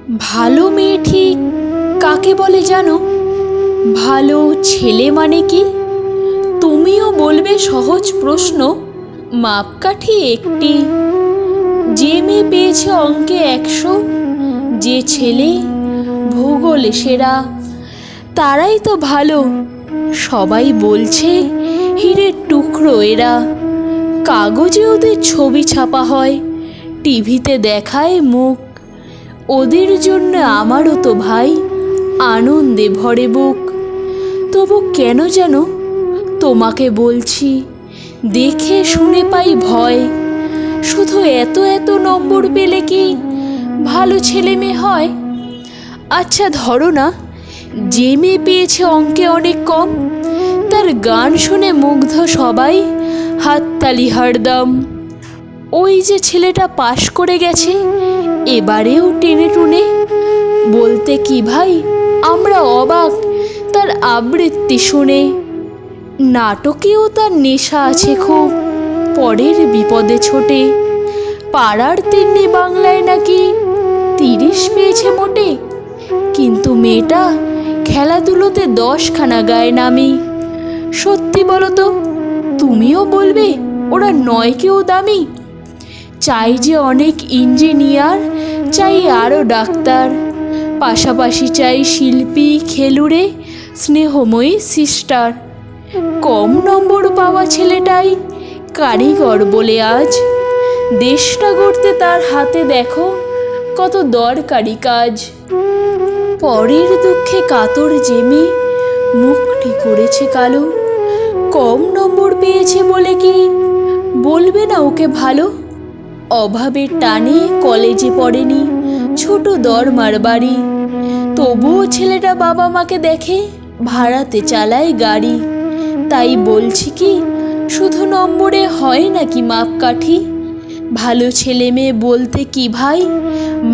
ভালো মেয়ে ঠিক কাকে বলে জানো? ভালো ছেলে মানে কি? তুমিও বলবে সহজ প্রশ্ন, মাপকাঠি একটি। যে মেয়ে পেয়েছে অঙ্কে 100, যে ছেলে ভূগোলে সেরা, তারাই তো ভালো। সবাই বলছে হীরের টুকরো এরা। কাগজে ওদের ছবি ছাপা হয়, টিভিতে দেখায় মুখ। ওদের জন্য আমারও তো ভাই আনন্দে ভরে বুক। তবু কেন যেন তোমাকে বলছি, দেখে শুনে পাই ভয়। শুধু এত এত নম্বর পেলে কি ভালো ছেলে মেয়ে হয়? আচ্ছা ধরো না, যে মেয়ে পেয়েছে অঙ্কে অনেক কম, তার গান শুনে মুগ্ধ সবাই, হাততালি হরদম। ওই যে ছেলেটা পাশ করে গেছে এবারেও টেনে টুনে, বলতে কি ভাই আমরা অবাক তার আবৃত্তি শুনে। নাটকেও তার নেশা আছে খুব, পরের বিপদে ছোটে। পাড়ার তেমনি বাংলায় নাকি 30 পেয়েছে মোটে। কিন্তু মেয়েটা খেলাধুলোতে 10খানা গায়ে নামি। সত্যি বলো তো, তুমিও বলবে ওরা নয় কেউ দামি? চাই যে অনেক ইঞ্জিনিয়ার, চাই আরও ডাক্তার, পাশাপাশি চাই শিল্পী, খেলুড়ে, স্নেহময়ী সিস্টার। কম নম্বর পাওয়া ছেলেটাই কারিগর বলে আজ। দেশটা গড়তে তার হাতে দেখো কত দরকারি কাজ। পরের দুঃখে কাতর জেমে মুখটি করেছে কালো। কম নম্বর পেয়েছে বলে কি বলবে না ওকে ভালো? অভাবের টানে কলেজে পড়েনি, ছোট দরমার বাড়ি। তবুও ছেলেটা বাবা মাকে দেখে ভাড়াতে চালায় গাড়ি। তাই বলছি কি, শুধু নম্বরে হয় নাকি মাপকাঠি? ভালো ছেলে মেয়ে বলতে কি ভাই,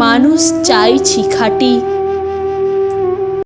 মানুষ চাইছি খাঁটি।